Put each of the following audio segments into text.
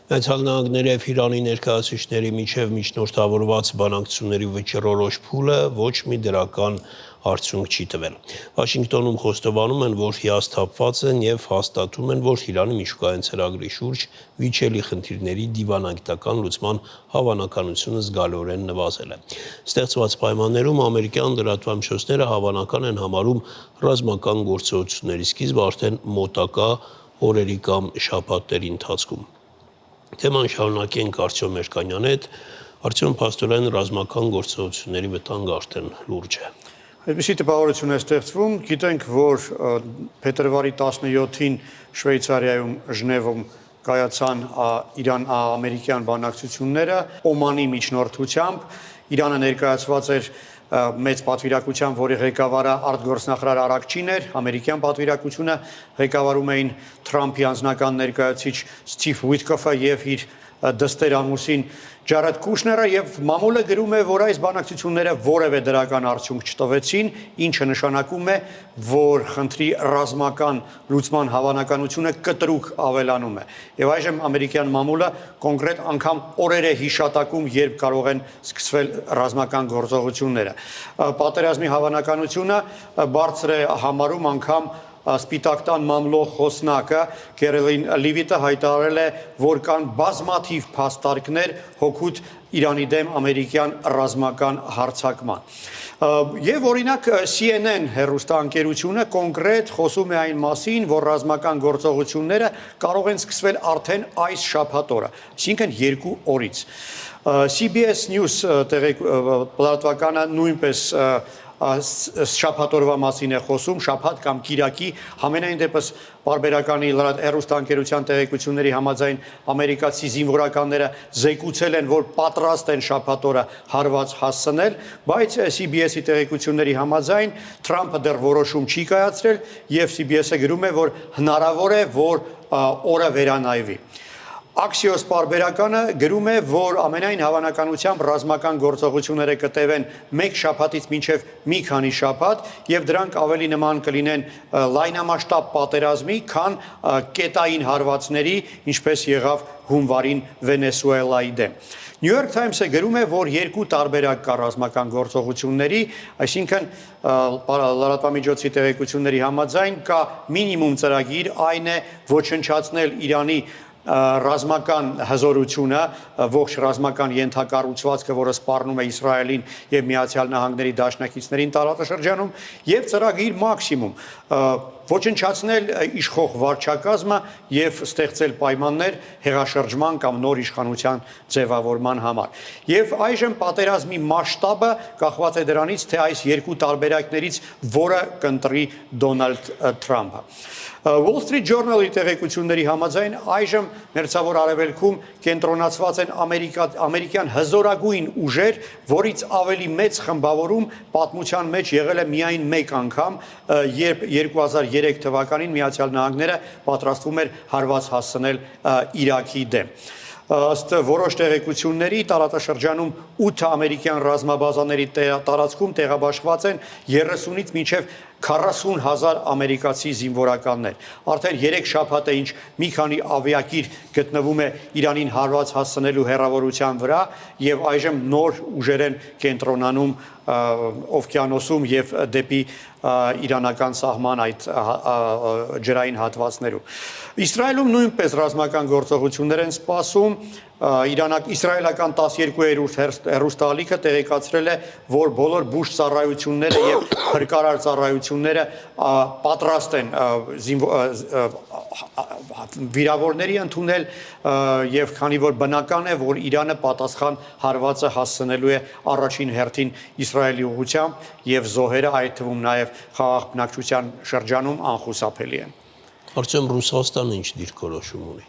Միացյալ Նահանգների և Իրանի ներկայացուցիչների միջև միջնորդավորված բանակցությունների վճռորոշ փուլը ոչ մի դրական արդյունք չի տվել։ Վաշինգտոնում խոստովանում են, որ հիասթափված են և հաստատում են, որ Իրանի միջուկային ծրագրի շուրջ վիճելի խնդիրների դիվանագիտական լուծման հավանականությունը զգալիորեն նվազել է։ Ստեղծված պայմաններում ամերիկյան լրատվամիջոցները հավանական են համարում ռազմական գործողությունների սկիզբը արդեն մոտակա օրերի կամ շաբաթների ընթացքում։ Թեման շարունակենք Արտյոմ Մերկանյանի հետ։ Արտյոմ, փաստորեն ռազմական գործողությունների վտանգը արդեն լուրջ է։ Այդպիսի տպավորություն է ստեղծվում, գիտենք, որ փետրվարի 17-ին Շվեյցարիայում Ժնևում կայացան Իրան-ամերիկյան բանակցությունները Օմանի միջնորդությամբ, Իրանը ներկայացված էր մեծ պատվիրակությամբ, որի ղեկավարը արտգործնախարար Արաքչին էր, ամերիկյան պատվիրակությունը ղեկավարում էին Թրամփի անձնական ներկայացուցիչ Սթիվ Ուիթկոֆը եւ իր դստեր ամուսին Ջարեդ Կուշները, եւ մամուլը գրում է, որ այս բանակցությունները որևէ դրական արդյունք չտվեցին, ինչը նշանակում է, որ խնդրի ռազմական լուծման հավանականությունը կտրուկ ավելանում է։ Եվ այժմ ամերիկյան մամուլը կոնկրետ անգամ օրեր է հիշատակում, երբ կարող են սկսվել ռազմական գործողությունները։ Պատերազմի հավանականությունը բարձր է համարում անգամ Սպիտակ տան մամլոյ խոսնակը Քերոլին Լիվիտը հայտարարել է, որ կան բազմաթիվ փաստարկներ հօգուտ Իրանի դեմ ամերիկյան ռազմական հարձակման։ Եվ օրինակ CNN հեռուստաընկերությունը կոնկրետ խոսում է այն մասին, որ ռազմական գործողությունները կարող են սկսվել արդեն այս շաբաթ օրը, այսինքն 2 օրից։ CBS News լրատվականը նույնպես շաբաթօրվա մասին է խոսում, շաբաթ կամ կիրակի, համենայն դեպս պարբերականի հեռուստաընկերության տեղեկությունների համաձայն ամերիկացի զինվորականները զեկուցել են, որ պատրաստ են շաբաթ օրը հարված հասցնել, բայց CBS-ի տեղեկությունների համաձայն Թրամփը դեռ որոշում չի կայացրել եւ CBS-ը գրում է, որ հնարավոր է, որ օրը վերանայվի։ Axios պարբերականը գրում է, որ ամենայն հավանականությամբ ռազմական գործողությունները կտևեն 1 շաբաթից մինչև մի քանի շաբաթ եւ դրանք ավելի նման կլինեն լայնամասշտաբ պատերազմի, քան կետային հարվածների, ինչպես եղավ հունվարին Վենեսուելայի դեմ։ New York Times-ը գրում է, որ 2 տարբերակ կա ռազմական գործողությունների, այսինքն լրատվամիջոցի տեղեկությունների համաձայն կա մինիմում ծրագիր, այն է ոչնչացնել Իրանի ռազմական հզորությունը, ողջ ռազմական ենթակառուցվածքը, որը սպառնում է Իսրայելին եւ Միացյալ Նահանգների դաշնակիցներին տարածաշրջանում, եւ ծրագիր մաքսիմում ոչնչացնել իշխող վարչակազմը եւ ստեղծել պայմաններ հեղաշրջման կամ նոր իշխանության ձևավորման համար։ Եվ այժմ պատերազմի մասշտաբը կախված է դրանից, թե այս 2 տարբերակներից որը կընտրի Դոնալդ Թրամփը։ Wall Street Journal-ի տեղեկությունների համաձայն այժմ Մերձավոր Արևելքում կենտրոնացված են ամերիկյան հզորագույն ուժեր, որից ավելի մեծ խմբավորում պատմության մեջ եղել է միայն մեկ անգամ, երբ 2003 թվականին Միացյալ Նահանգները պատրաստվում էր հարված հասցնել Իրաքի դեմ։ Ըստ որոշ տեղեկությունների տարածաշրջանում 8 ամերիկյան ռազմաբազաների տարածքում տեղաբաշխված են 30-ից մինչև 40,000 ամերիկացի զինվորականներ։ Արդեն 3 շաբաթ է, ինչ մի քանի ավիակիր գտնվում է Իրանին հարված հասցնելու հեռավորության վրա եւ այժմ նոր ուժեր են կենտրոնանում օվկիանոսում եւ դեպի իրանական սահման այդ ջրային հատվածներում։ Իսրայելում նույնպես ռազմական գործողություններ են սպասում։ Իսրայելական 12-րդ հեռուստաալիքը տեղեկացրել է, որ բոլոր բուժ ծառայությունները եւ փրկարար ծառայությունները պատրաստ են վիրավորների ընդունել եւ քանի որ բնական է, որ Իրանը պատասխան հարվածը հասցնելու է առաջին հերթին Իսրայելի ուղղությամբ եւ զոհերը այդ թվում նաեւ խաղաղ բնակչության շրջանում անխուսափելի են։ Արտյոմ, Ռուսաստանը ինչ դիրքորոշում ունի։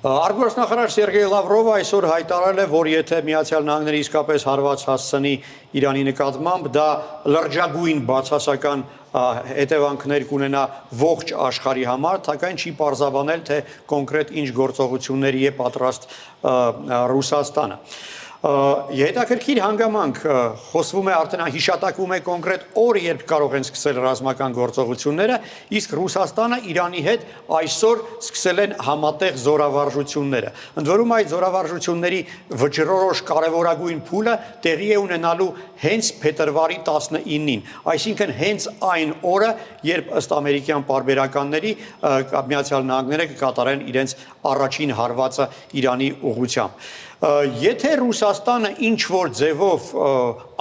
Արտգործնախարար Սերգեյ Լավրովը այսօր հայտարարել է, որ եթե Միացյալ Նահանգները իսկապես հարված հասցնի Իրանի նկատմամբ, դա լրջագույն բացասական հետևանքներ կունենա ողջ աշխարհի համար, սակայն չի պարզաբանել, թե կոնկրետ ինչ գործողությունների է պատրաստ Ռուսաստանը։ Հետաքրքիր հանգամանք խոսվում է արդեն հիշատակվում է կոնկրետ օր, երբ կարող են սկսել ռազմական գործողությունները, իսկ Ռուսաստանը Իրանի հետ այսօր սկսել են համատեղ զորավարժությունները։ Ընդ որում այդ զորավարժությունների վճռորոշ կարևորագույն փուլը տեղի է ունենալու հենց փետրվարի 19-ին, այսինքն հենց այն օրը, երբ ըստ ամերիկյան պարբերականների Միացյալ Նահանգները կկատարեն իրենց առաջին հարվածը Իրանի ուղղությամբ։ Եթե Ռուսաստանը ինչ-որ ձևով,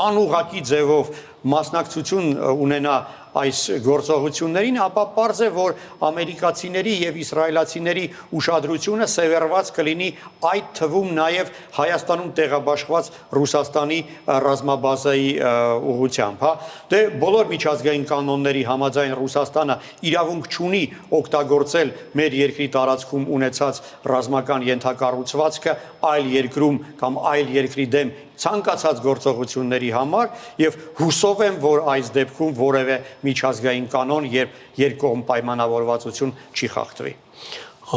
անուղղակի ձևով մասնակցություն ունենա այս գործողություններին, ապա պարզ է, որ ամերիկացիների եւ իսրայելացիների ուշադրությունը սևեռված կլինի այդ թվում նաեւ Հայաստանում տեղաբաշխված Ռուսաստանի ռազմաբազայի ուղղությամբ, հա։ Դե բոլոր միջազգային կանոնների համաձայն Ռուսաստանը իրավունք չունի օգտագործել մեր երկրի տարածքում ունեցած ռազմական ենթակառուցվածքը այլ երկրում կամ այլ երկրի դեմ ցանկացած գործողությունների համար եւ հուսով եմ, որ այս դեպքում որևէ միջազգային կանոն եւ երկկողմ պայմանավորվածություն չի խախտվի։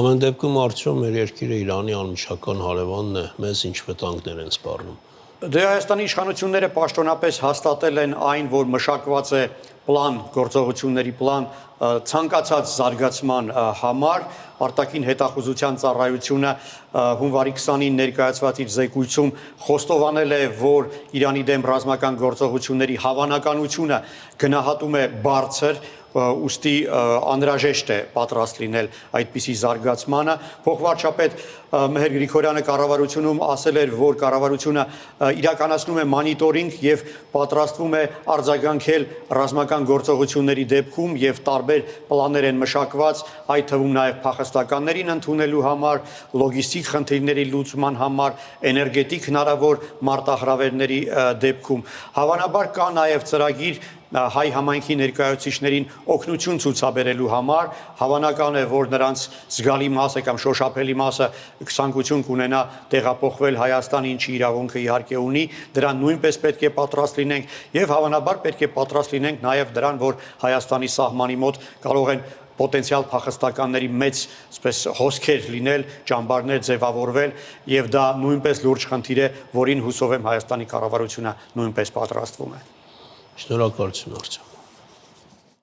Ամեն դեպքում արդյոք մեր երկիրը Իրանի անմիջական հարևանն է, մեզ ինչ վտանգներ են սպառնում։ Դե Հայաստանի իշխանությունները պաշտոնապես հաստատել են այն, որ մշակված է պլան, գործողությունների պլան ցանկացած զարգացման համար, արտաքին հետախուզության ծառայությունը հունվարի 20-ին ներկայացված իր զեկույցում խոստովանել է, որ Իրանի դեմ ռազմական գործողությունների հավանականությունը գնահատում է բարձր, ուստի անհրաժեշտ է պատրաստ լինել այդպիսի զարգացմանը։ Փոխվարչապետ Մեհեր Գրիգորյանը կառավարությունում ասել էր, որ կառավարությունը իրականացնում է մոնիտորինգ եւ պատրաստվում է արձագանքել ռազմական գործողությունների դեպքում եւ տարբեր պլաններ են մշակված, այդ թվում նաեւ փախստականներին ընդունելու համար, լոգիստիկ խնդիրների լուծման համար, էներգետիկ հնարավոր մարտահրավերների դեպքում։ Հավանաբար կա նաեւ ծրագիր հայ համայնքի ներկայացուցիչներին օգնություն ցուցաբերելու համար, հավանական է, որ նրանց զգալի մասը կամ շոշափելի մասը ցանկություն կունենա տեղափոխվել Հայաստան, ինչի իրավունքը իհարկե ունի, դրան նույնպես պետք է պատրաստ լինենք եւ հավանաբար պետք է պատրաստ լինենք նաեւ դրան, որ Հայաստանի սահմանի մոտ կարող են պոտենցիալ փախստականների մեծ այսպես հոսքեր լինել, ճամբարներ ձևավորվել եւ դա նույնպես լուրջ խնդիր է, որին հուսով եմ Հայաստանի կառավարությունը նույնպես պատրաստվում է։ Շնորհակալություն, Արտем։